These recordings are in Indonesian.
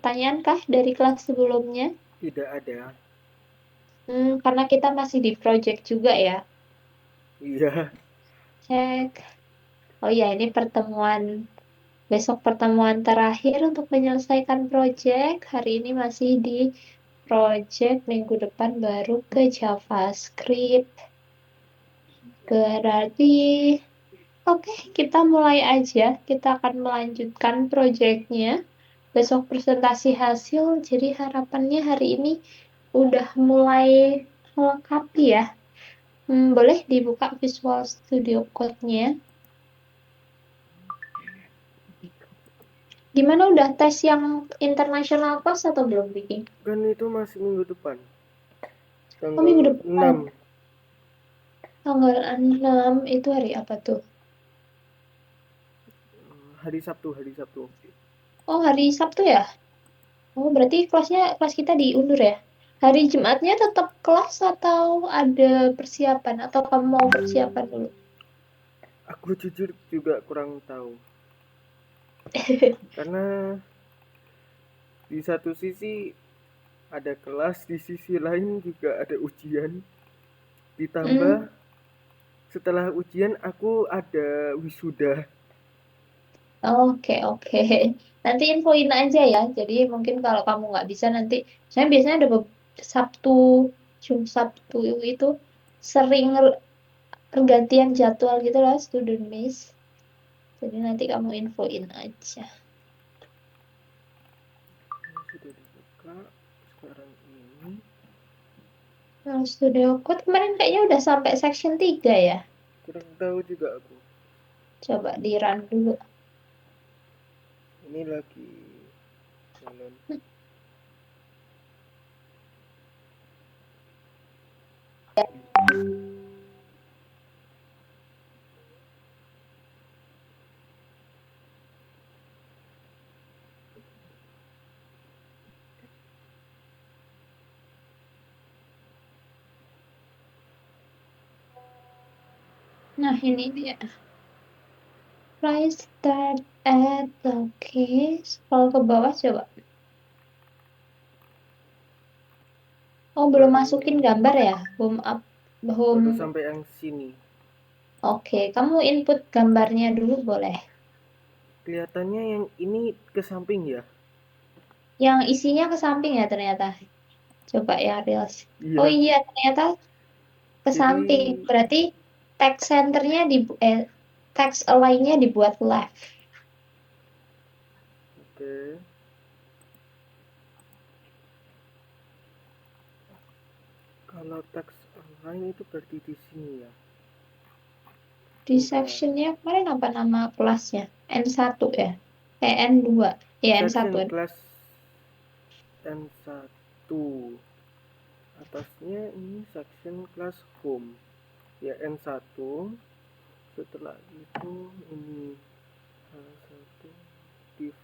pertanyaan kah dari kelas sebelumnya? Tidak ada. Karena kita masih di project juga ya. Iya. Cek. Oh ya, ini besok pertemuan terakhir untuk menyelesaikan project. Hari ini masih di project, minggu depan baru ke JavaScript. Berarti, oke, kita mulai aja. Kita akan melanjutkan projectnya. Besok presentasi hasil, jadi harapannya hari ini udah mulai melengkapi ya. Boleh dibuka Visual Studio Code-nya. Gimana udah tes yang international class atau belum, Vicky? Kan itu masih minggu depan. Oh, minggu Tanggal depan. 6. Tanggal 6 itu hari apa tuh? Hari Sabtu, hari Sabtu. Oh, hari Sabtu ya? Oh, berarti kelas kita diundur ya? Hari Jumatnya tetap kelas atau ada persiapan? Atau kamu mau persiapan dulu? Aku jujur juga kurang tahu. Karena di satu sisi ada kelas, di sisi lain juga ada ujian. Hmm, Ditambah setelah ujian aku ada wisuda. oke, oke. Nanti infoin aja ya. Jadi mungkin kalau kamu nggak bisa nanti, saya biasanya ada Sabtu, Sabtu itu sering pergantian jadwal gitu lah, student miss. Jadi nanti kamu infoin aja. Sudah dibuka sekarang ini. Nah, Studio Code kemarin kayaknya udah sampai section 3 ya. Kurang tahu juga aku. Coba di run dulu. Ini lagi jalan. Nah, ini dia. Price start at, oke. Scroll ke bawah coba. Oh, belum masukin Baru gambar ya? Home. baru sampai yang sini. Oke, kamu input gambarnya dulu boleh. Kelihatannya yang ini ke samping ya. Yang isinya ke samping ya ternyata. Coba ya, Reels. Oh Iya. iya, ternyata ke Jadi samping. Berarti text centernya text align-nya dibuat left. oke. Kalau teks online itu berarti di sini ya. Di Bentar. sectionnya kemarin apa nama kelasnya? N1 ya? N2. Ya, N1. Section class N1. Atasnya ini section class home. Ya N1. Setelah itu ini H1 div.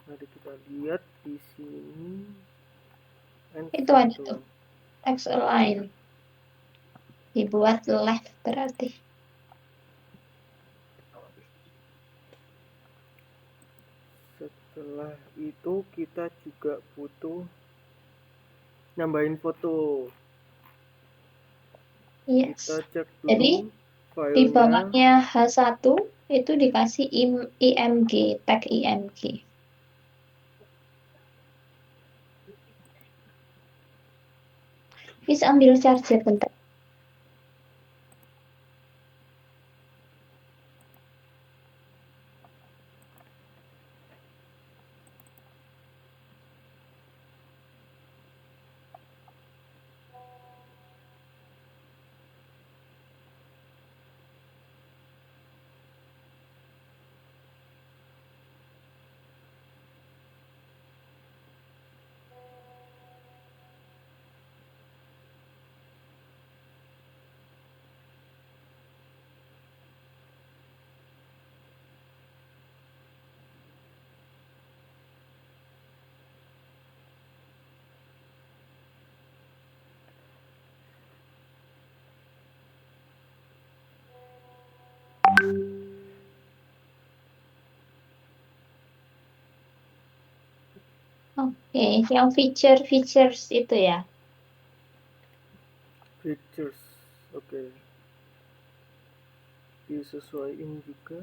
Mari kita lihat di sini Itu ada N1. tuh. Text align. Dibuat left berarti. Setelah itu kita juga butuh nambahin foto. Yes. Kita cek Jadi dulu di filenya. bawahnya H1 itu dikasih IMG, tag IMG. Bisa ambil charger bentar. Oke, yang features itu ya. Features, oke. Disesuaikan juga.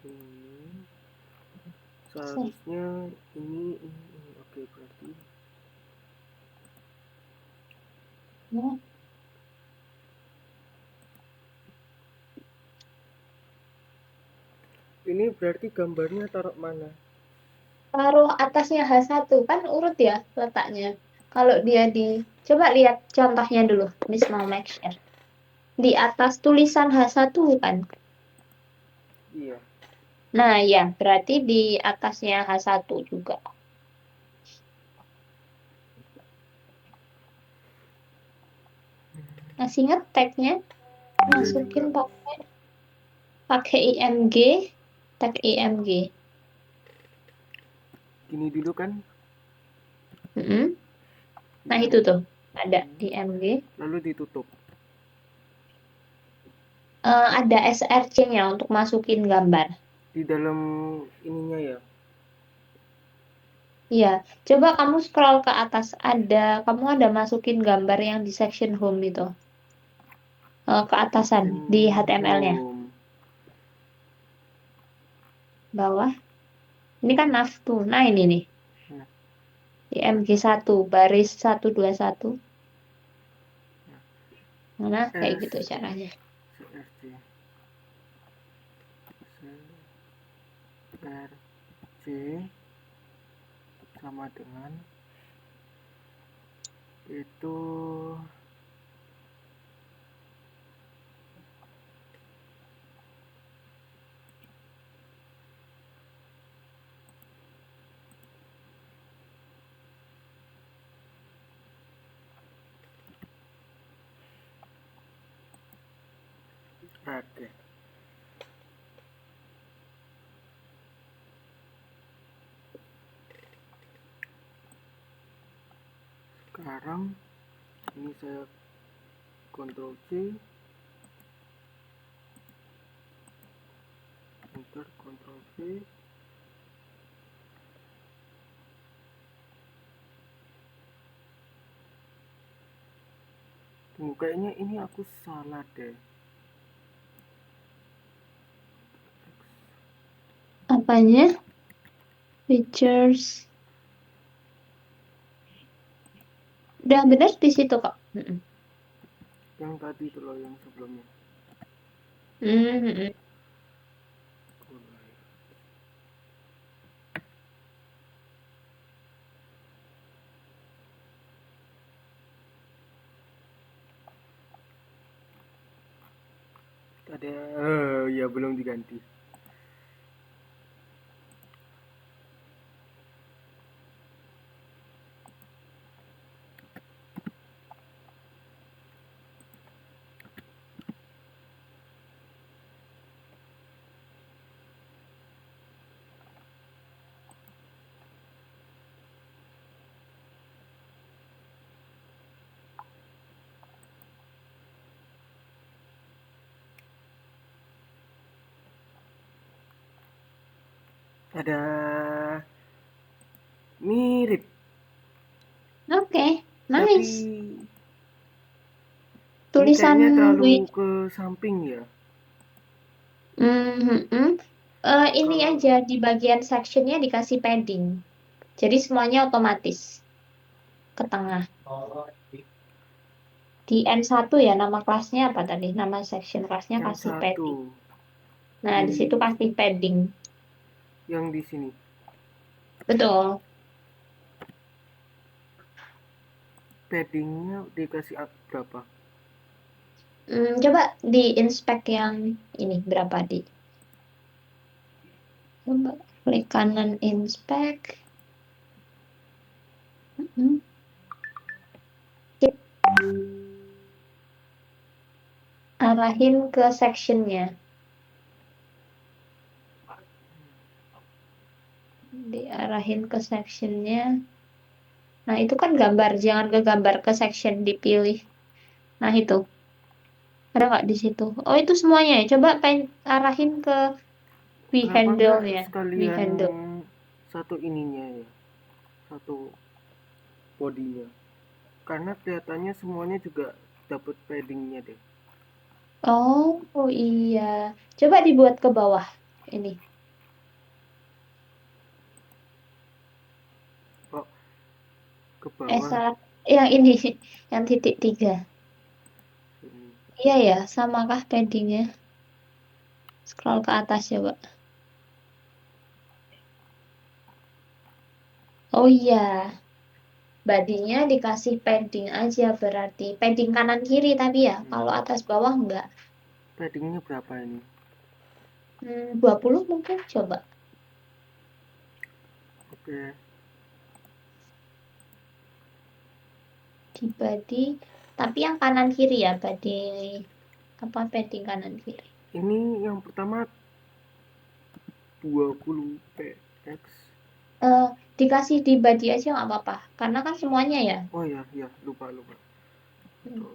Ini seharusnya ini. Oke, berarti Ya. ini berarti gambarnya taruh mana? Taruh atasnya H1 kan urut ya letaknya. Kalau dia coba lihat contohnya dulu, Miss mau make share. Di atas tulisan H1 kan. Iya. Nah, ya, berarti di atasnya H1 juga. Masih ingat tagnya? Masukin Enggak. pakai IMG, tag IMG. Gini dulu kan. Mm-mm. Nah, itu IMG. tuh ada IMG. Lalu ditutup. Ada SRC-nya untuk masukin gambar. Di dalam ininya ya. Iya, coba kamu scroll ke atas. Kamu ada masukin gambar yang di section home itu. Ke atasan di Section HTML-nya. home. Bawah. Ini kan nav tuh. Nah, ini nih. Nah, IMG1 baris 121. Mana kayak S gitu caranya. CRC CRC sama dengan itu. Oke. Sekarang ini saya Ctrl C, enter Ctrl V. Tunggu, kayaknya ini aku salah deh. Apanya? Features. Udah benar di situ kok. Mm-mm. Yang tadi itu loh, yang sebelumnya. Mm-mm. Ada, ya belum diganti. Ada mirip, Oke, tapi nice. ini Tulisan kayaknya terlalu wi- ke samping ya. Mhm. Ini Kalau aja di bagian sectionnya dikasih padding. Jadi semuanya otomatis ke tengah. Di N1 ya nama kelasnya apa tadi? Nama section kelasnya yang kasih padding. satu Nah, di situ di kasih padding. yang di sini Betul. paddingnya dikasih berapa? Coba di inspect yang ini berapa di? Coba klik kanan inspect. Mm-mm. Sip. Arahin ke sectionnya. Diarahin ke sectionnya. Nah, itu kan gambar. Jangan ke gambar ke section dipilih. Nah, itu. Ada nggak di situ? Oh, itu semuanya ya. Coba arahin ke we Kenapa enggak handle-nya. We sekalian handle. satu ininya ya, satu bodinya. Karena kelihatannya semuanya juga dapat paddingnya deh. Oh iya. Coba dibuat ke bawah. Ini. Kok ke bawah Salah. Yang ini. Yang titik 3. sini. Iya ya, samakah paddingnya? Scroll ke atas coba. Oh iya, badinya dikasih padding aja berarti. Padding kanan kiri tapi ya, kalau atas bawah enggak. Paddingnya berapa ini? 20 mungkin coba. Oke. Di body, tapi yang kanan kiri ya, body apa padding kanan kiri. Ini yang pertama 20 px. Eh, Dikasih di body aja nggak apa-apa, karena kan semuanya ya. Oh ya, ya, lupa lupa. Hmm.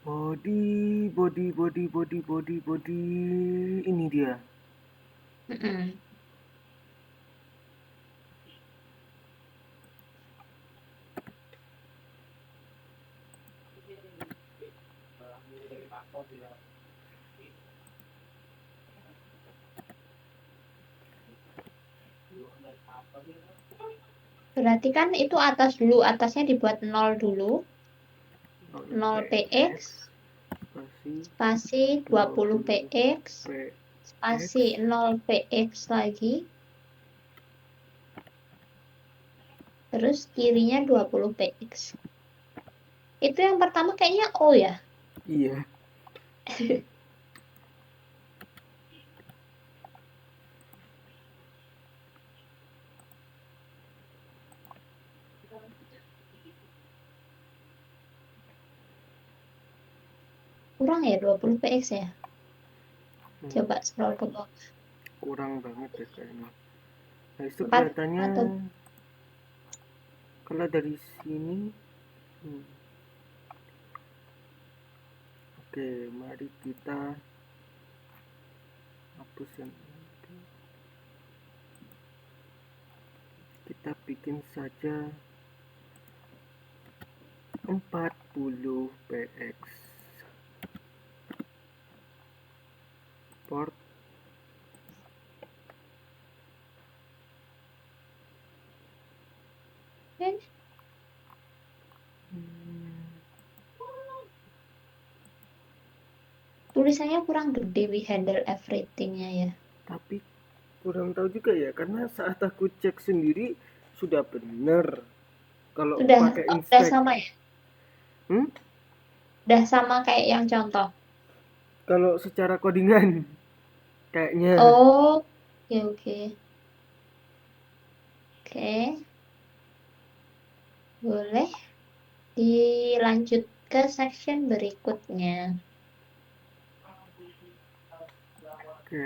Body, body, body, body, body, body. Ini dia. Mm-mm. Berarti kan itu atas dulu, atasnya dibuat 0 dulu, 0 px, px spasi spasi 20 20 px, px. spasi 0 px lagi, terus kirinya 20 px. Itu yang pertama kayaknya O ya. Iya. Kurang ya 20 px ya. Hmm, Coba scroll ke bawah. kurang banget deh kayaknya. Nah, itu 4 kelihatannya atau kalau dari sini. hmm, Oke, mari kita hapus yang ini. Kita bikin saja 40 px port. eh, Hmm, tulisannya kurang gede, we handle everything-nya ya. tapi kurang tahu juga ya, karena saat aku cek sendiri sudah bener kalau pakai Udah inspect. sama ya? hmm? Udah sama kayak yang contoh. Kalau secara codingan kayaknya. Oh, oke oke. Oke, boleh dilanjut ke section berikutnya. Oke.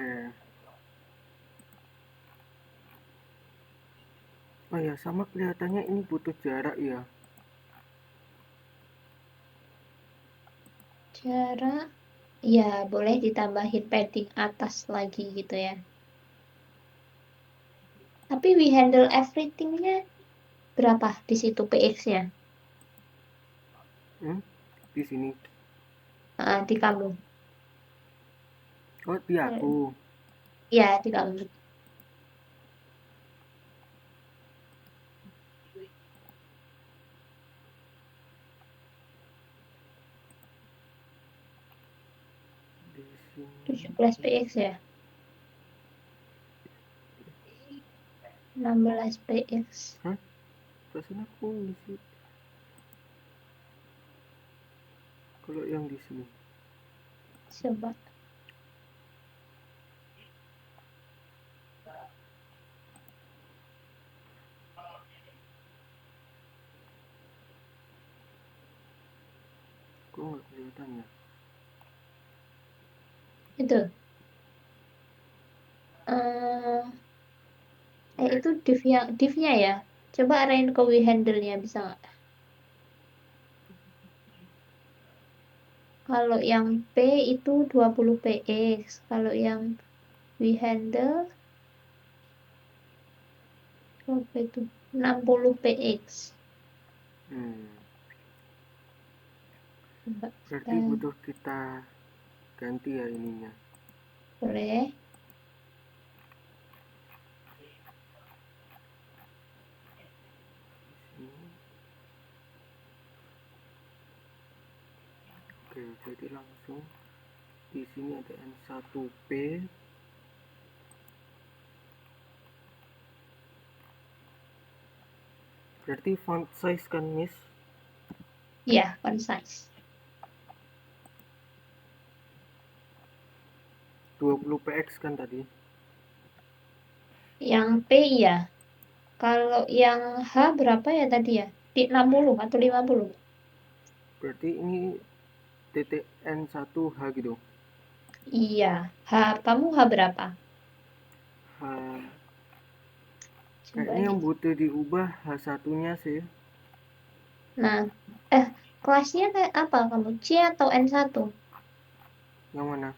Oh ya, sama kelihatannya ini butuh jarak ya. Cara, ya boleh ditambahin padding atas lagi gitu ya. Tapi we handle everything-nya berapa di situ PX-nya? hmm? Di sini. Di kamu. Oh, di aku. Ya, di kamu. Di sini. 17 PX ya. 16 PX. Hah? Perasaan aku ngisi kalau yang di sini. Coba. Kok nggak kelihatan ya? Itu. eh Oke. itu div-nya ya. Coba arahin ke we handle-nya bisa nggak? Kalau yang P itu 20 PX. Kalau yang we handle Berapa itu? 60 px. Hmm, Coba berarti kita butuh kita ganti ya ininya. boleh. Sini. Oke, jadi langsung di sini ada N1P. Berarti font size kan, Miss? Ya, concise. 20 px kan tadi? Yang P ya. Kalau yang H berapa ya tadi ya? Di 60 atau 50? Berarti ini titik N1H gitu. Iya. H, kamu H berapa? H, Coba kayaknya yang gitu. butuh diubah H1-nya sih. Nah, eh, kelasnya kayak apa kamu? C atau N1? Yang mana?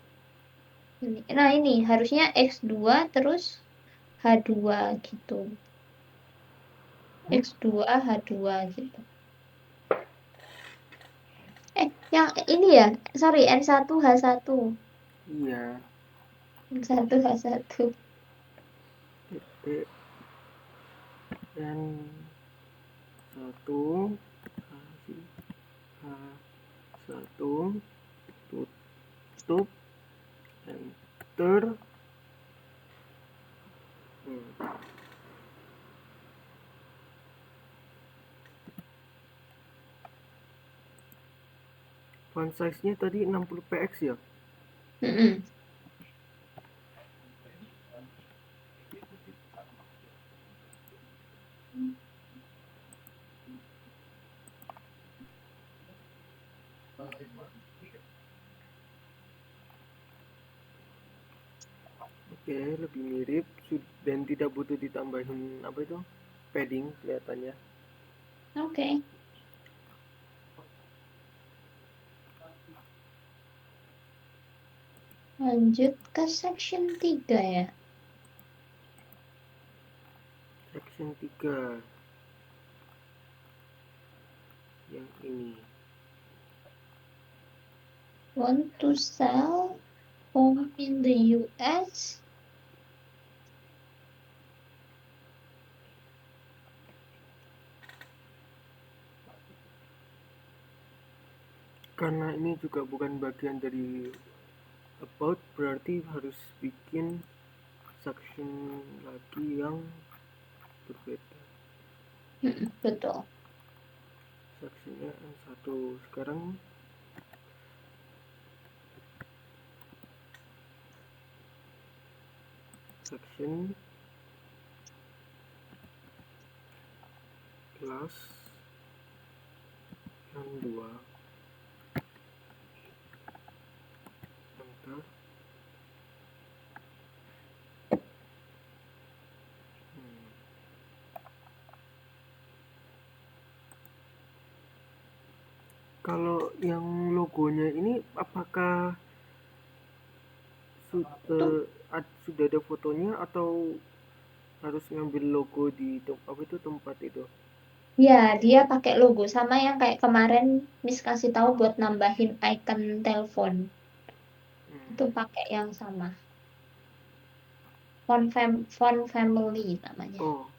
Nah, ini harusnya X2 terus H2 gitu. Hmm? X2, H2 gitu. Yang ini ya, sorry, N1, H1. Iya, N1, H1. titik N1 H1 tutup enter. Hmm. Font size-nya tadi 60 px ya? Mm-mm. Oke, lebih mirip dan tidak butuh ditambahin apa itu? Padding kelihatannya. Oke. Lanjut ke section 3 ya. Section 3 yang ini. Want to sell home in the US? Karena ini juga bukan bagian dari about, berarti harus bikin section lagi yang berbeda. Betul. Sectionnya N1 sekarang. Section kelas N2 enter. Hmm. Kalau yang logonya ini apakah Tuh. sudah ada fotonya atau harus ngambil logo di apa itu tempat itu? Ya, dia pakai logo sama yang kayak kemarin Miss kasih tahu buat nambahin icon telepon. Itu Hmm. pakai yang sama. Font family namanya. Oh,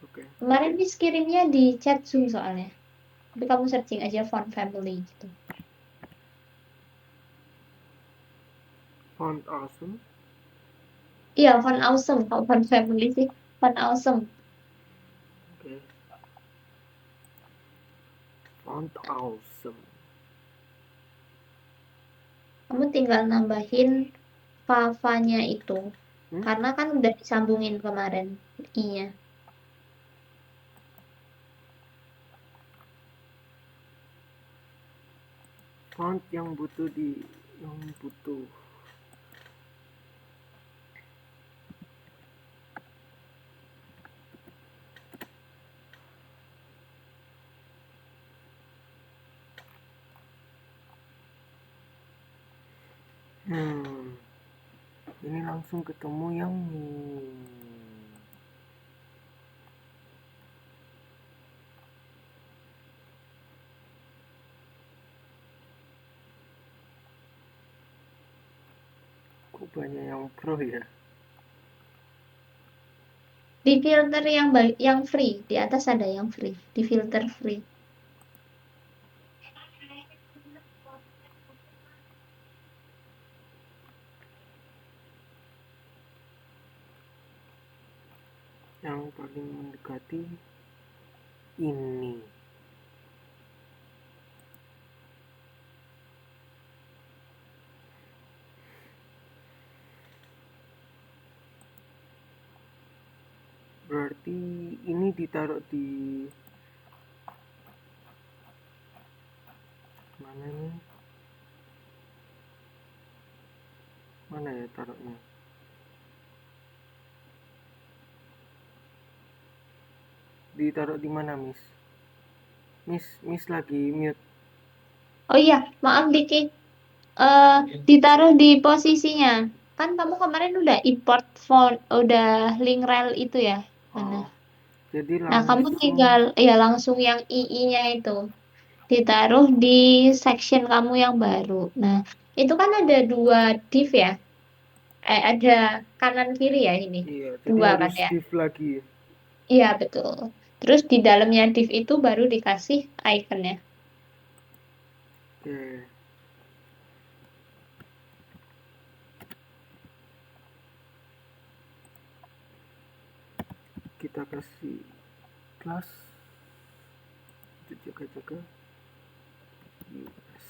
oke. Okay. Kemarin Miss kirimnya di chat Zoom soalnya. Tapi kamu searching aja font family gitu. Font awesome. Iya, font awesome. Kalau font family sih, font awesome. Oke. Okay. Font awesome. Kamu tinggal nambahin Fava-nya itu. Hmm? Karena kan udah disambungin kemarin I-nya. Font yang butuh yang butuh. Hmm. Ini langsung ketemu yang banyak yang pro ya. Di filter yang free, di atas ada yang free, di filter free. Yang paling mendekati ini. Berarti ini ditaruh di mana nih? Mana ya taruhnya? Ditaruh di mana, Miss? Miss lagi mute. Oh iya, maaf Diki. eh Ditaruh di posisinya. Kan kamu kemarin udah import font, udah link rel itu ya. Mana? Oh, jadi Nah, kamu langsung. tinggal ya langsung yang II-nya itu ditaruh di section kamu yang baru. Nah, itu kan ada dua div ya. Ada kanan kiri ya ini. Iya, jadi Dua kan harus ya? div lagi. Iya, betul. Terus di dalamnya div itu baru dikasih iconnya. Oke, kita kasih kelas untuk jaga-jaga US.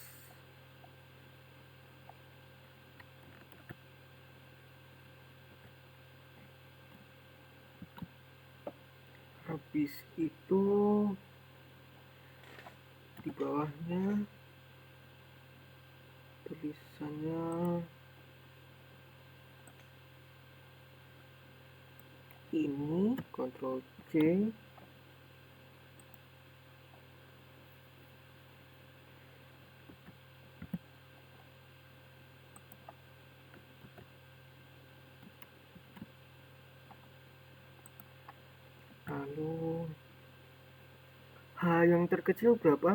Habis itu di bawahnya tulisannya ini Ctrl C. Lalu H yang terkecil berapa?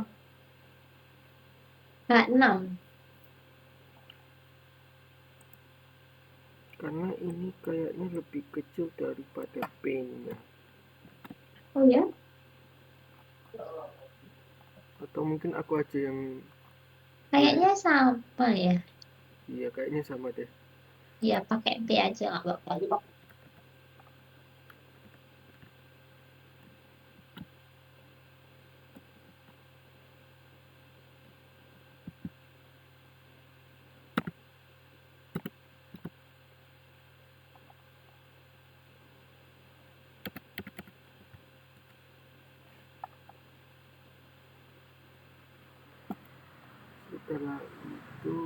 H6. Karena ini kayaknya lebih kecil daripada P-nya. Oh ya? Atau mungkin aku aja yang Kayaknya lirik. sama ya. Iya, kayaknya sama deh. Ya, pakai P aja nggak apa-apa. Setelah itu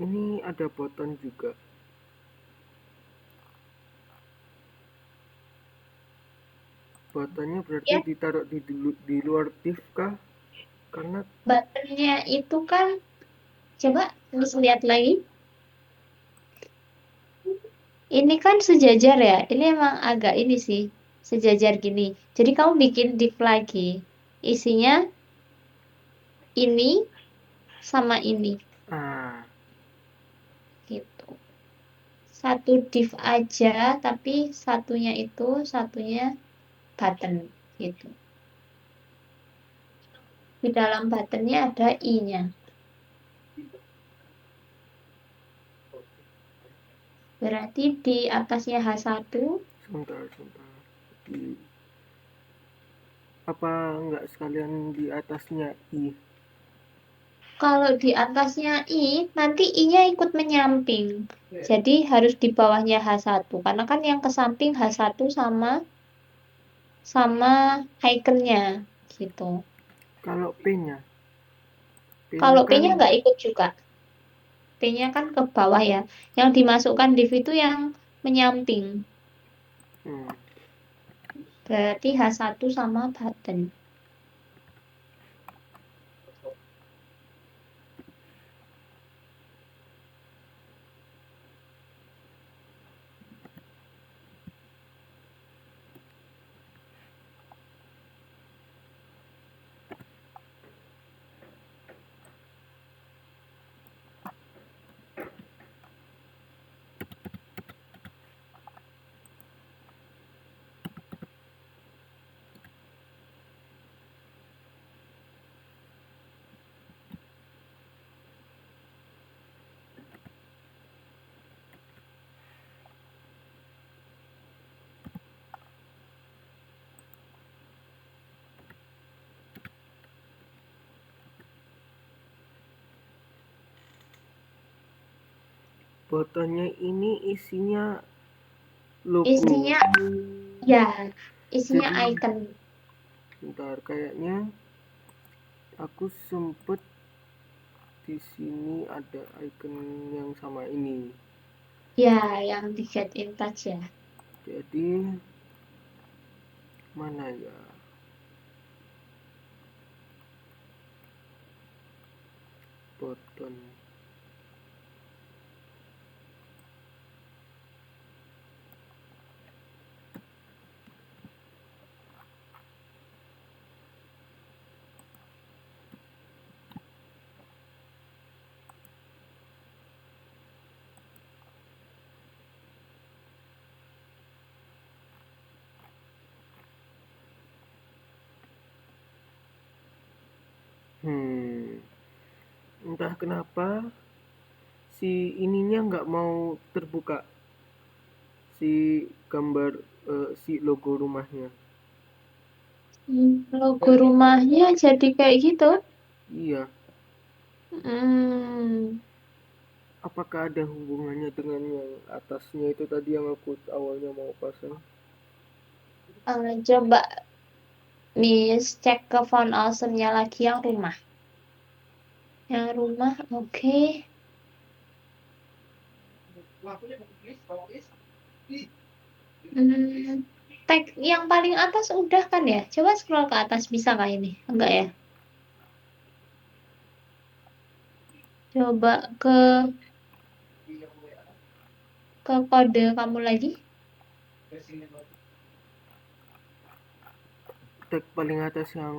ini ada button juga. Buttonnya berarti Ya, ditaruh di luar div kah? Karena buttonnya itu kan, coba bisa lihat lagi. Ini kan sejajar ya. Ini emang agak ini sih, sejajar gini. Jadi kamu bikin div lagi. Isinya ini sama ini. ah Gitu. Satu div aja, tapi satunya button. Gitu. Di dalam buttonnya ada I-nya. Berarti di atasnya H1. sebentar. Di apa nggak sekalian di atasnya I? Kalau di atasnya I, nanti I-nya ikut menyamping. Jadi harus di bawahnya H1. Karena kan yang ke samping H1 sama sama ikonnya gitu. Kalau P-nya, P-nya Kalau kan P-nya nggak ikut juga. P-nya kan ke bawah ya. Yang dimasukkan div itu yang menyamping. hmm, Berarti H1 sama button. Fotonya ini isinya logo. Isinya ya, isinya Jadi icon. bentar, kayaknya aku sempet di sini ada icon yang sama ini. Ya, yang di Get in Touch ya. Jadi mana ya? Button. Entah kenapa si ininya nggak mau terbuka, si gambar si logo rumahnya. Logo rumahnya jadi kayak gitu. Iya, Hmm, apakah ada hubungannya dengan yang atasnya itu tadi yang aku awalnya mau pasang? coba Miss cek ke font awesome-nya lagi yang rumah. Yang rumah, oke. Hmm, tag yang paling atas udah kan ya? Coba scroll ke atas bisa kah ini? Enggak ya? Coba ke kode kamu lagi. Tag paling atas yang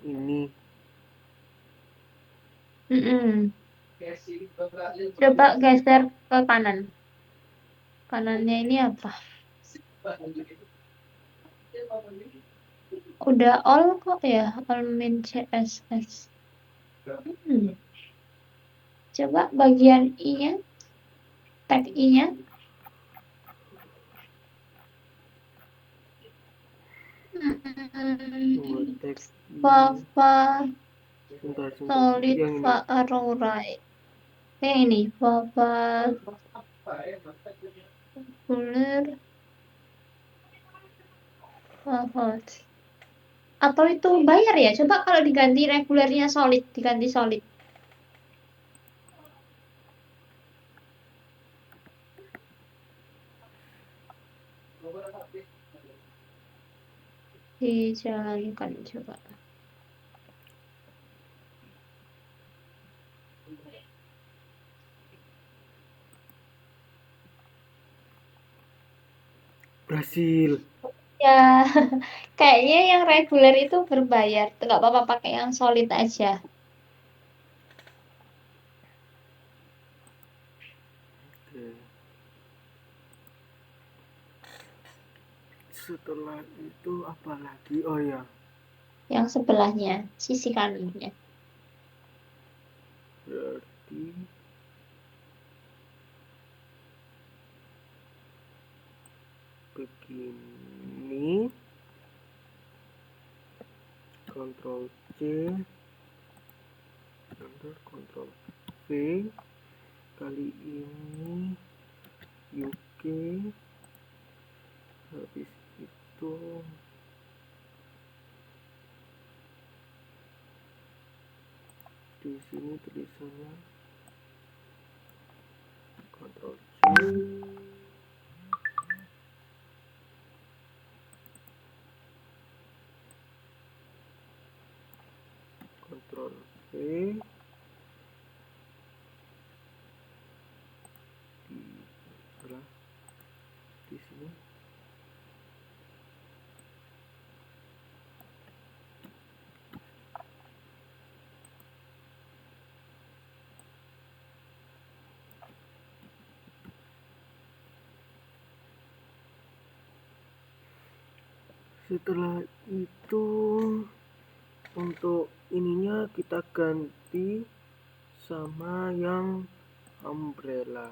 ini. Mm-mm. Coba geser ke kanan. Kanannya ini apa? Udah all kok ya, all main CSS. Hmm. Coba bagian I-nya, tag I-nya. Tunggu, Hmm. tag ini. Fava Sebentar, solid yang ini. Aurora. Ini Fava Fuller Fava. Atau itu bayar ya? Coba kalau diganti regulernya solid, diganti solid. Dijalankan coba. Berhasil. Ya, kayaknya yang reguler itu berbayar. Nggak apa-apa pakai yang solid aja. Oke. Setelah itu apa lagi? Oh ya, Yang sebelahnya, sisi kanannya. berarti begini. Ctrl C, enter Ctrl V. Kali ini UK. Habis itu di sini tulisannya Ctrl C, Ctrl V, di salah di sini. Setelah itu untuk ininya kita ganti sama yang umbrella.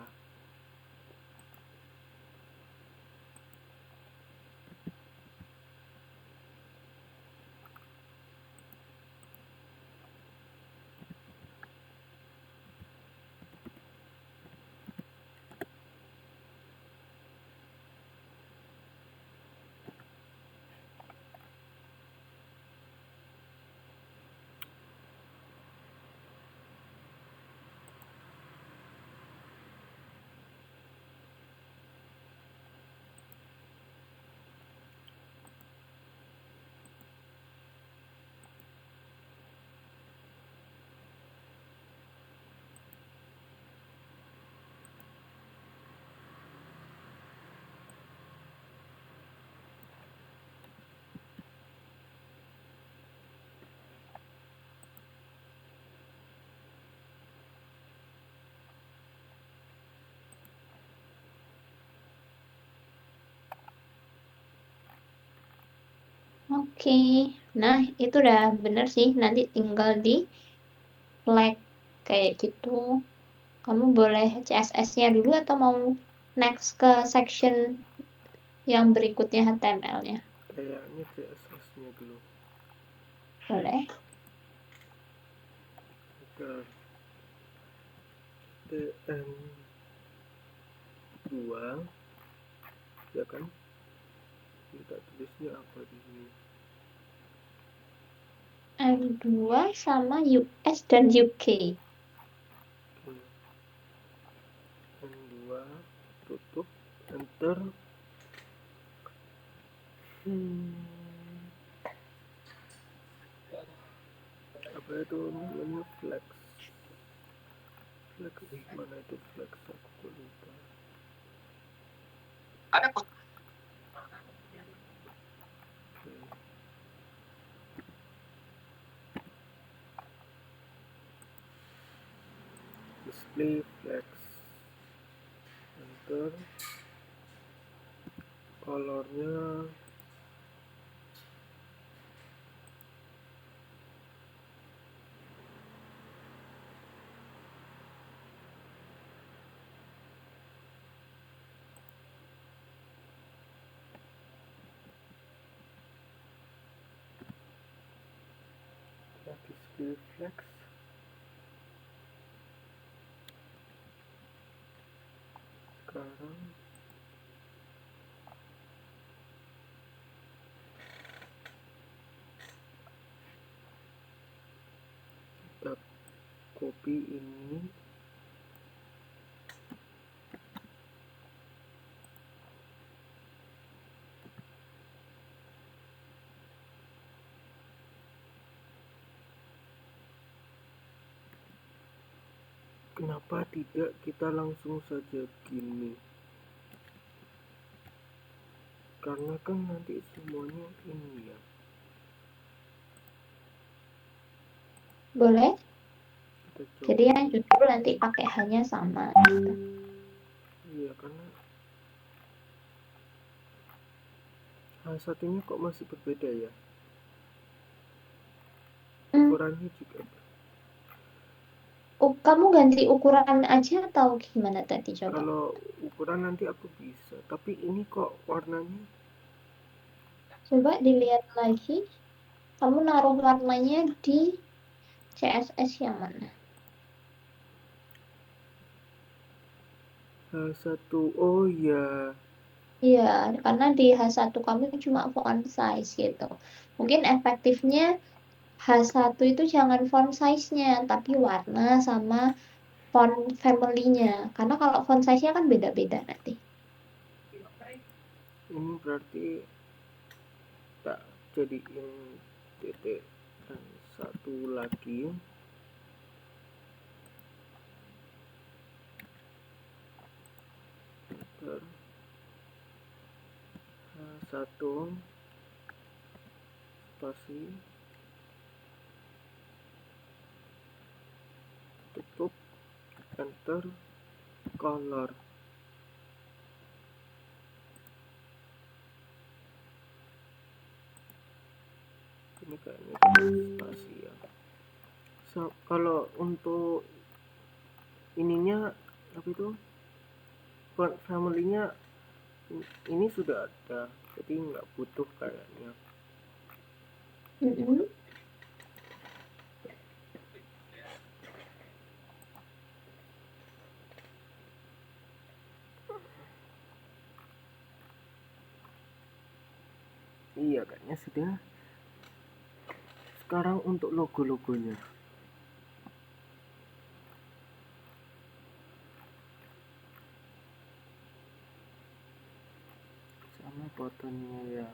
Oke, nah itu udah bener sih. Nanti tinggal di flag kayak gitu. Kamu boleh CSS-nya dulu atau mau next ke section yang berikutnya HTML-nya? Kayaknya CSS-nya dulu. Boleh. Oke, TM2 ya kan, kita tulisnya apa di sini? M2 sama US dan UK. Oke. M2 tutup, enter. Apa itu namanya, flex mana itu flex, aku lupa. Oke. Display flex, enter. Colornya display flex. Sekarang kita copy ini, kenapa tidak kita langsung saja gini, karena kan nanti semuanya ini ya. Boleh. Kita Jadi coba. yang judul nanti pakai hanya sama gitu. Iya, karena satunya kok masih berbeda ya, ukurannya juga. Kamu ganti ukuran aja atau gimana tadi coba? Kalau ukuran nanti aku bisa, tapi ini kok warnanya. Coba dilihat lagi. Kamu naruh warnanya di CSS yang mana? Satu, oh ya. Iya, karena di H1 kamu cuma font size gitu. Mungkin efektifnya H1 itu jangan font size-nya, tapi warna sama font family-nya. Karena kalau font size-nya kan beda-beda nanti. Ini berarti tak jadiin titik dan satu lagi. Ter satu spasi tutup, enter. Color ini kayaknya spasi ya. Kalau untuk ininya apa itu, family-nya ini sudah ada, jadi nggak butuh kayaknya. Mm-mm. Iya, kayaknya sudah. Sekarang untuk logo-logonya, sama buttonnya ya.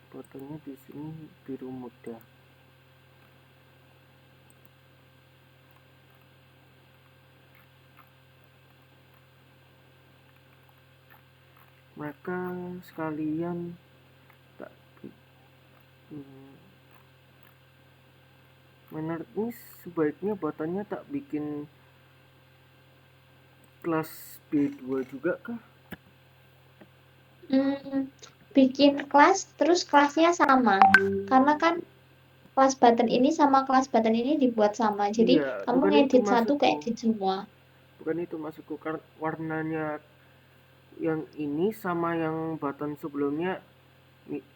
Buttonnya di sini biru muda. Mereka sekalian tak menurut ini sebaiknya buttonnya tak bikin kelas B2 juga kah? Hmm, bikin kelas, terus kelasnya sama. Karena kan kelas button ini sama kelas button ini dibuat sama. Jadi Iya, kamu bukan itu ngedit satu, maksudku. keedit semua. Bukan itu maksudku. Karena warnanya yang ini sama yang button sebelumnya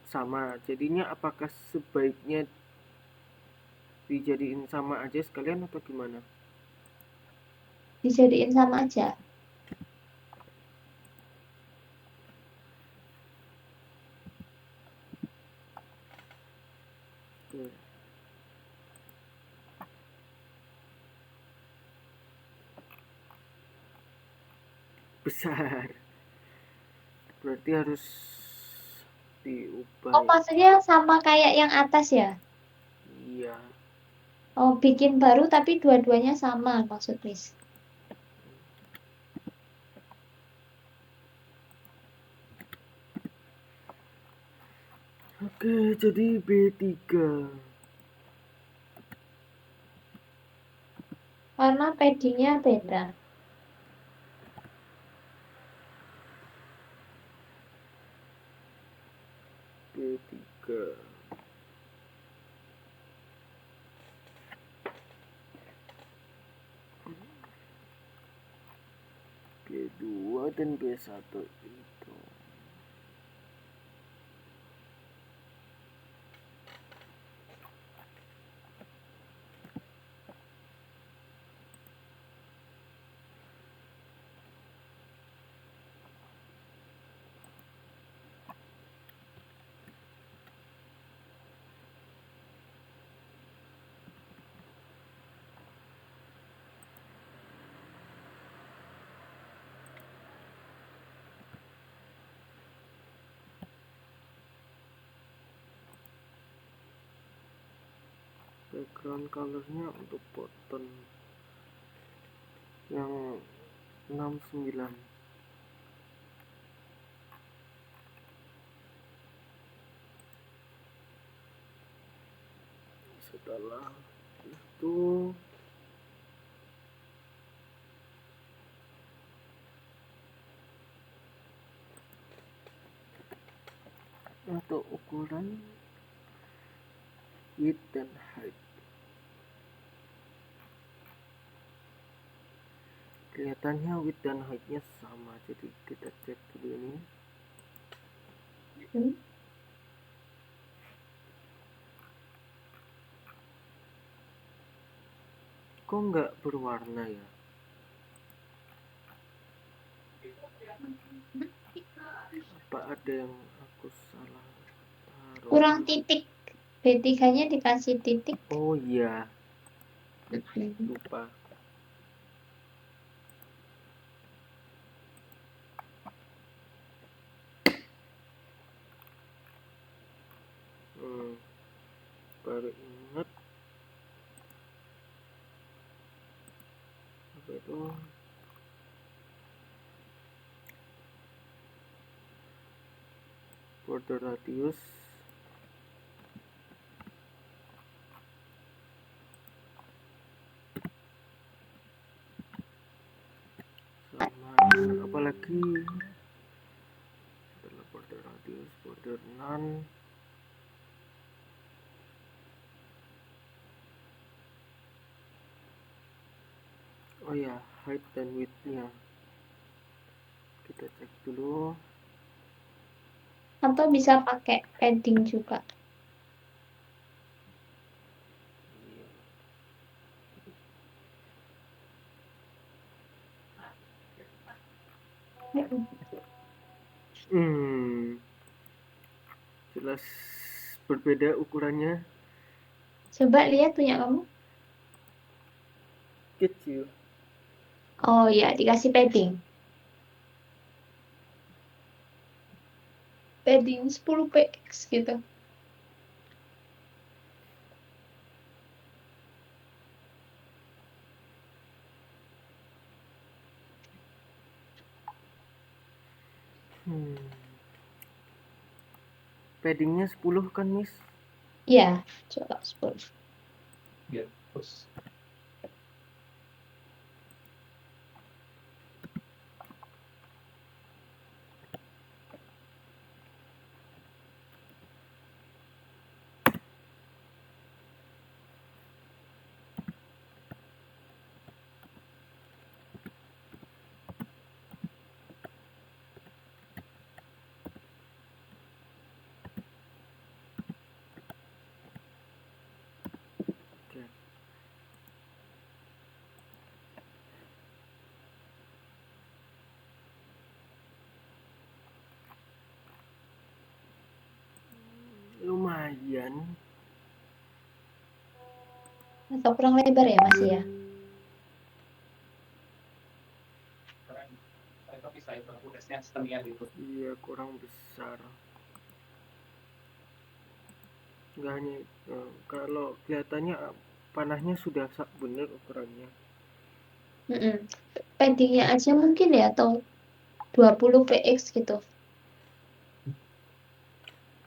sama. Jadinya apakah sebaiknya dijadiin sama aja sekalian atau gimana? Dijadiin sama aja. Oke. Besar. Berarti harus diubah Oh, ya. maksudnya sama kayak yang atas ya? Iya. Oh, bikin baru tapi dua-duanya sama maksud Miss. Oke, jadi B3. Karena paddingnya beda. B3. B2 dan B1 itu. Background colornya untuk button yang 69. Setelah itu untuk ukuran width dan height, kelihatannya width dan height-nya sama, jadi kita cek dulu ini. Hmm. Kok nggak berwarna ya? Apa ada yang aku salah taruh? Kurang titik. B3-nya dikasih titik. Oh iya, Mm-mm. lupa. Hmm, baru ingat apa itu. Border radius sama apalagi setelah border radius, border none. Oh ya, height dan width-nya kita cek dulu. Atau bisa pakai padding juga. Mm-mm. Hmm, jelas berbeda ukurannya, Coba lihat punya kamu. kecil. Oh ya, dikasih padding. Padding 10 px gitu. Hmm. Paddingnya 10 kan, Miss? Iya, coba 10. lumayan. Atau kurang lebar ya masih ya? Iya, kurang besar. Nggak hanya kalau kelihatannya panahnya sudah bener ukurannya. Paddingnya aja mungkin ya, atau 20 px gitu.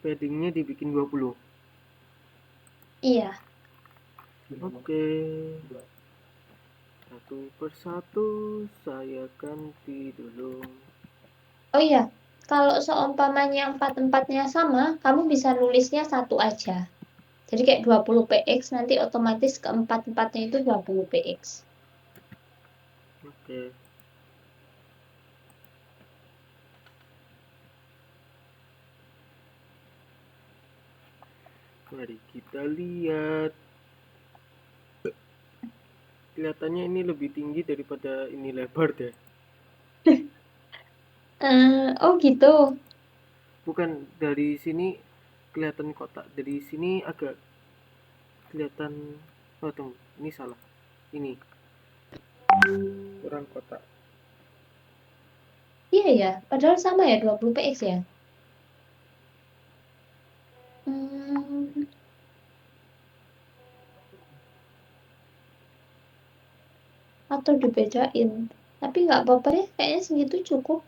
Paddingnya dibikin 20. Iya. Oke, satu persatu saya ganti dulu. Oh iya, kalau seumpamanya empat-empatnya sama, kamu bisa nulisnya satu aja. Jadi kayak 20 px, nanti otomatis keempat-empatnya itu 20 px. Oke, mari kita lihat. Kelihatannya ini lebih tinggi daripada ini lebar deh. Oh gitu. Bukan, dari sini kelihatan kotak, dari sini agak kelihatan. Oh tunggu, ini salah. Ini kurang kotak. Iya ya, padahal sama ya 20 px ya. Hmm, atau dibedain. Tapi nggak apa-apa ya, kayaknya segitu cukup.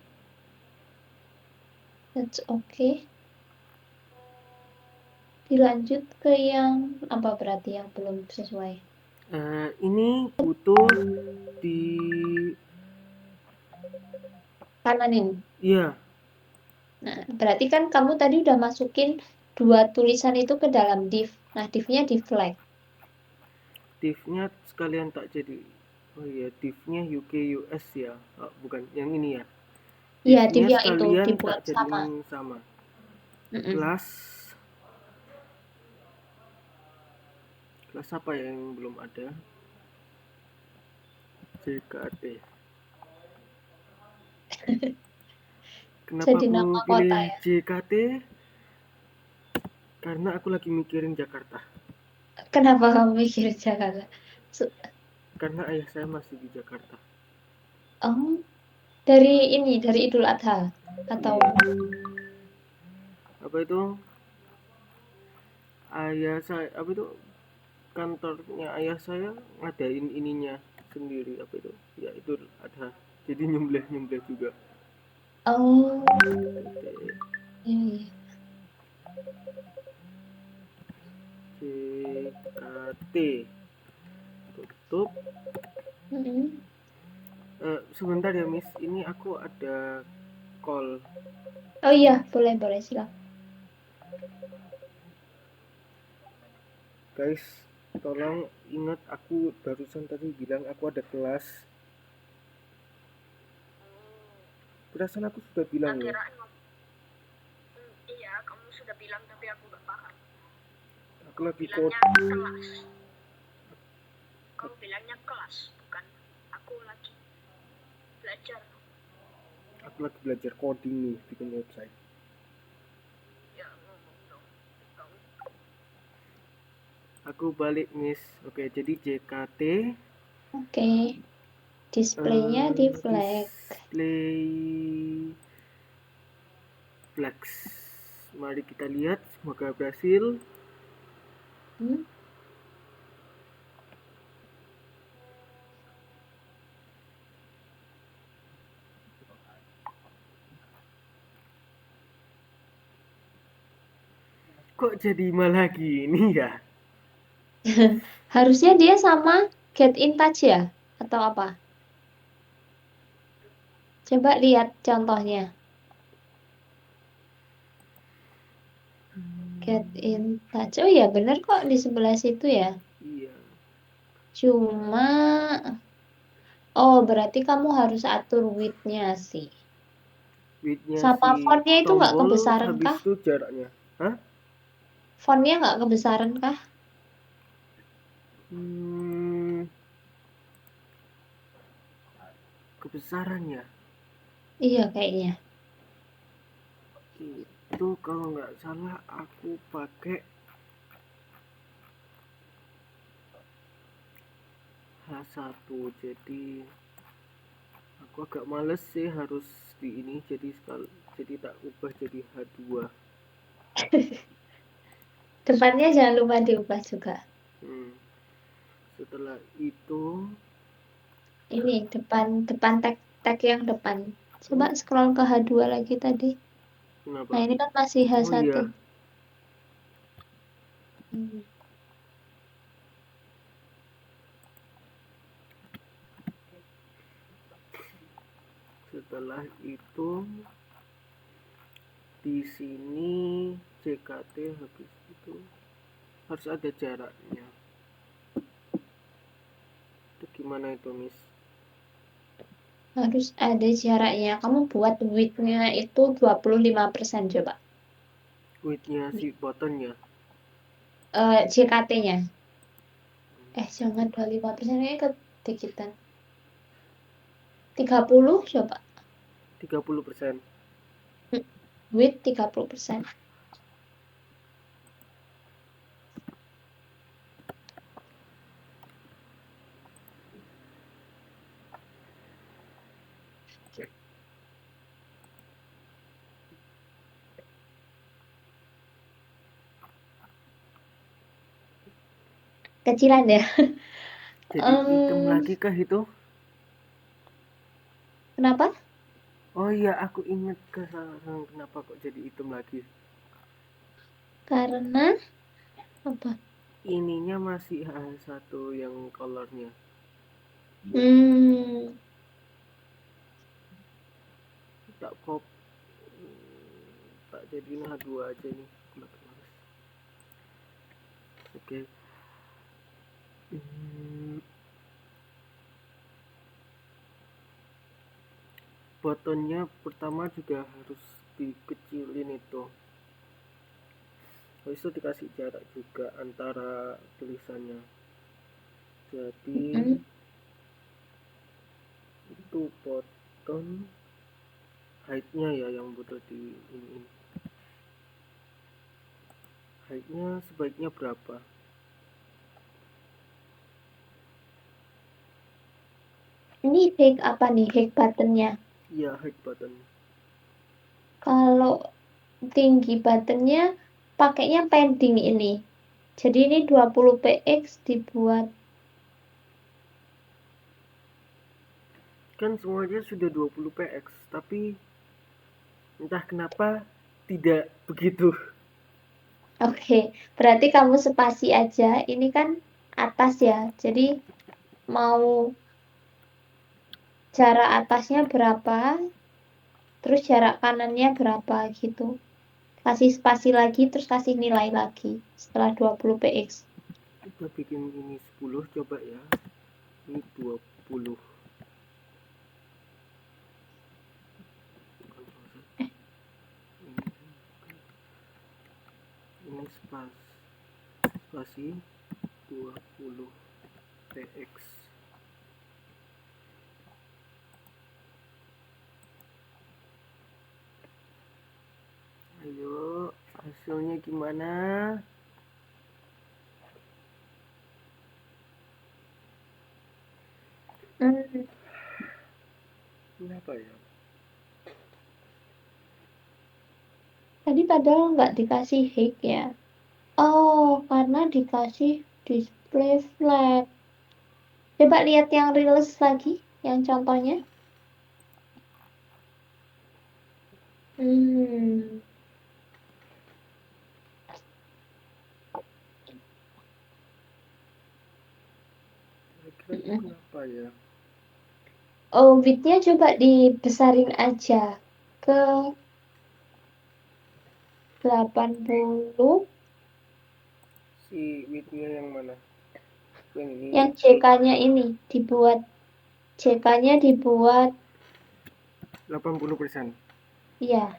That's okay. Dilanjut ke yang apa berarti yang belum sesuai. Ini butuh di, Kananin. iya, Nah, berarti kan kamu tadi udah masukin dua tulisan itu ke dalam div. Nah, divnya di flag. div-nya sekalian tak jadi. Oh iya, div-nya UK US ya. Oh, bukan yang ini ya. Iya, div Div-nya yang itu sekalian tak dibuat sama. jadiin sama. Mm-mm. Kelas kelas apa ya yang belum ada? JKT. Kenapa Jadi aku nama kota pilih ya. JKT? Karena aku lagi mikirin Jakarta. Kenapa kamu mikir Jakarta? Su- Karena ayah saya masih di Jakarta. Oh, dari ini, dari Idul Adha. Atau, Iya. Apa itu? Ayah saya, apa itu? Kantornya ayah saya ngadain ininya sendiri, apa itu? Ya itu ada. Jadi nyembelih-nyembelih juga. oh, JKT. iya. JKT. Tutup. Mm-mm. Sebentar ya Miss, ini aku ada call. Oh iya, boleh, boleh, silakan. Guys, tolong ingat aku barusan tadi bilang aku ada kelas. Perasaan aku sudah bilang ya. Iya, kamu sudah bilang tapi aku gak paham. Aku Kamu lagi bilangnya code. kelas. Kamu bilangnya kelas, bukan aku lagi belajar. Aku lagi belajar coding nih, bikin website. Ya ngomong dong. Kamu Aku balik Miss. Oke, jadi JKT Oke, displaynya di flag. display flex. Mari kita lihat, semoga berhasil. Hmm? Kok jadi malah gini ya? Harusnya dia sama get in touch ya? Atau apa? Coba lihat contohnya. Get in touch. Oh ya, bener kok di sebelah situ ya. Iya. Cuma, oh berarti kamu harus atur width-nya sih. Widthnya Sama si fontnya itu nggak tombol, kebesaran habis kah? itu jaraknya. Hah? Fontnya nggak kebesaran kah? Hmm, kebesarannya. Iya kayaknya. Oke. itu kalau nggak salah aku pakai H1, jadi aku agak males sih harus di ini, jadi tak ubah jadi H2. Depannya jangan lupa diubah juga. Setelah itu Ini depan tag yang depan. Coba scroll ke H2 lagi tadi. kenapa? Nah, ini kan masih Oh H1. iya, Hmm. setelah itu di sini CKT, habis itu harus ada jaraknya. Itu gimana itu, Miss? Harus ada jaraknya. Kamu buat width-nya itu 25% coba. Width-nya si buttonnya. JKT-nya. Jangan 25%, ini kedikitan. 30 coba. 30%. Width 30%. Kecilan ya. Jadi hitam lagi kah itu? Kenapa? Oh iya, aku inget kesalahan kenapa kok jadi hitam lagi. Karena apa? Ininya masih H1 yang colornya. Tak kop, tak jadiin H2 aja nih. Oke. Buttonnya pertama juga harus dikecilin itu. Habis itu dikasih jarak juga antara tulisannya. Jadi itu button height-nya ya yang butuh di ini. Height-nya sebaiknya berapa? Ini height apa nih? Height buttonnya. Iya, height button. Kalau tinggi buttonnya pakainya padding ini. Jadi ini 20 px dibuat. Kan semuanya sudah 20 px, tapi entah kenapa tidak begitu. Oke, berarti kamu spasi aja. Ini kan atas ya. Jadi mau jarak atasnya berapa, terus jarak kanannya berapa gitu. Kasih spasi lagi, terus kasih nilai lagi setelah 20 px. Kita bikin ini 10 coba ya. Ini 20. Ini spasi 20 px. Ayo, hasilnya gimana? Kenapa ya? Tadi padahal nggak dikasih height ya. Oh, karena dikasih display flag. Coba lihat yang reels lagi, yang contohnya. Kira-kira kenapa ya? Oh, width-nya coba dibesarin aja ke 80. Si width-nya yang mana? Yang ini. Yang JK-nya ini dibuat. JK-nya dibuat, 80%. iya.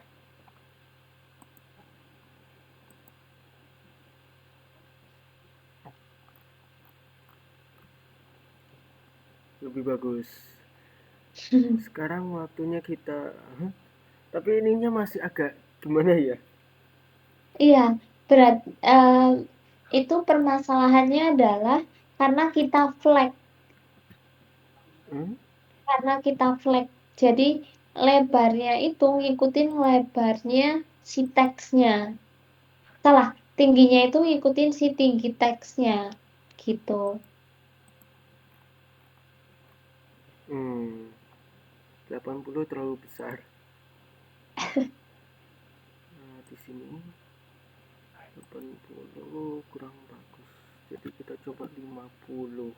Lebih bagus. Sekarang waktunya kita tapi ininya masih agak gimana ya? Iya, berat. Itu permasalahannya adalah karena kita flag. Karena kita flag. Jadi lebarnya itu ngikutin lebarnya si teksnya. Salah, tingginya itu ngikutin si tinggi teksnya. Gitu. 80 terlalu besar. Nah, di sini 80 kurang bagus. Jadi kita coba 50.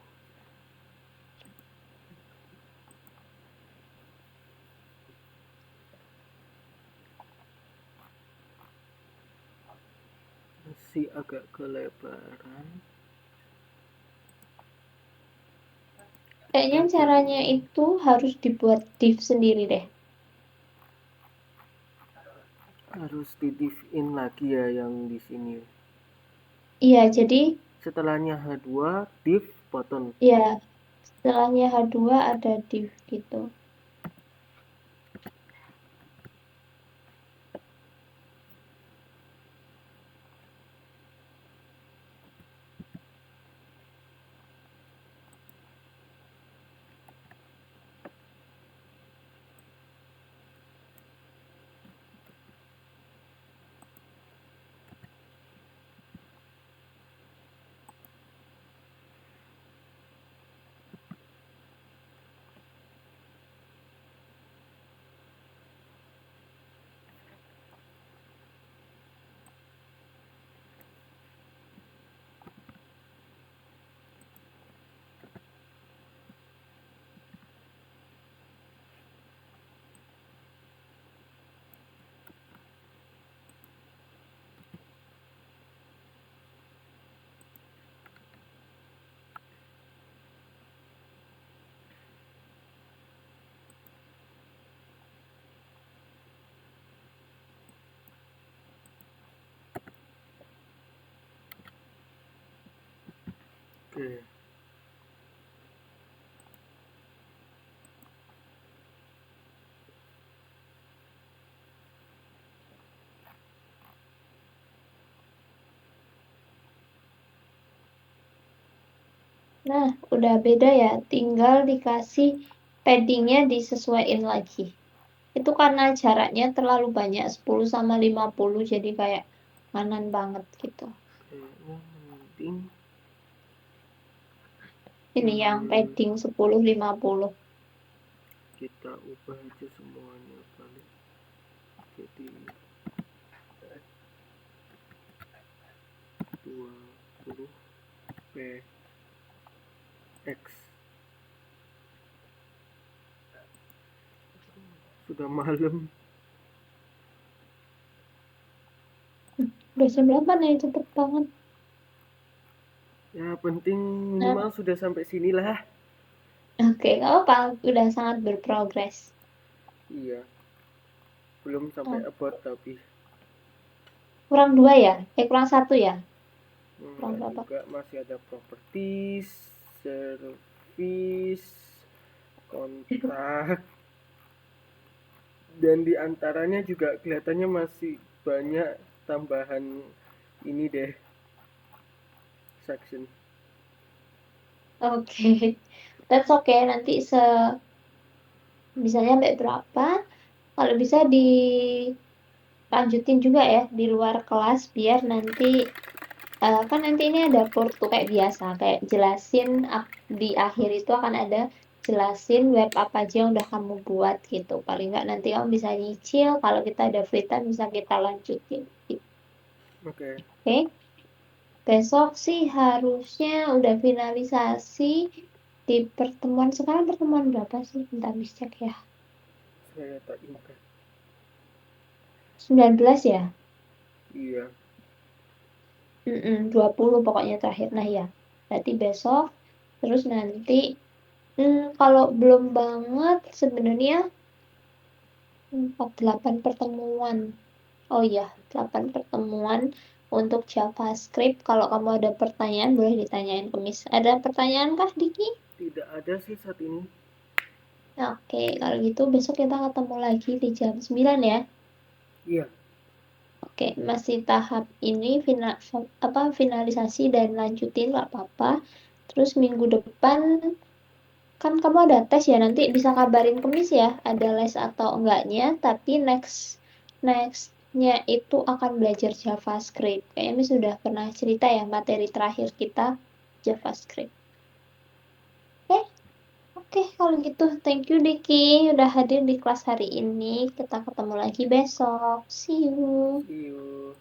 Masih agak kelebaran. Kayaknya caranya itu harus dibuat div sendiri deh. Harus di div in lagi ya yang di sini. Iya, jadi Setelahnya H2 div button. ya setelahnya H2 ada div gitu. Oke. Nah, udah beda ya. Tinggal dikasih paddingnya disesuaikan lagi. Itu karena jaraknya terlalu banyak, 10 sama 50, jadi kayak kanan banget gitu. Kayaknya mending Ini yang padding 10-50. kita ubah aja semuanya kali. Jadi 20 px. Sudah malam. Udah jam 8 ya, cepet banget. Ya penting minimal sudah sampai sini lah. Oke, nggak apa-apa. Udah sangat berprogres. Iya. Belum sampai about tapi. Kurang 2 ya? Kurang 1 ya? Kurang Enggak berapa? juga, masih ada properties, service, kontrak. Dan diantaranya juga kelihatannya masih banyak tambahan ini deh. Section. Oke. That's okay. Nanti bisanya sampai berapa? Kalau bisa dilanjutin juga ya di luar kelas biar nanti kan nanti ini ada portu kayak biasa, kayak jelasin di akhir itu akan ada jelasin web apa aja yang udah kamu buat gitu. Paling nggak nanti kamu bisa nyicil, kalau kita ada free time bisa kita lanjutin. Oke. Oke. Besok sih harusnya udah finalisasi di pertemuan. Sekarang pertemuan berapa sih? Bentar bisa cek ya. Saya tak ingat. 19 ya? Iya. 20 pokoknya terakhir. Nah ya, berarti besok. Terus nanti kalau belum banget sebenarnya 48 pertemuan. Oh iya, 8 pertemuan untuk JavaScript. Kalau kamu ada pertanyaan boleh ditanyain ke Miss. Ada pertanyaan kah, Diki? Tidak ada sih saat ini. Oke, kalau gitu besok kita ketemu lagi di jam 9 ya. Iya. Oke, masih tahap ini finalisasi dan lanjutin nggak apa-apa. Terus minggu depan kan kamu ada tes ya, nanti bisa kabarin Kemis ya, ada les atau enggaknya. Tapi nextnya itu akan belajar JavaScript. Kayaknya sudah pernah cerita ya materi terakhir kita JavaScript. Oke, oke kalau gitu thank you Diki udah hadir di kelas hari ini. Kita ketemu lagi besok. See you. See you.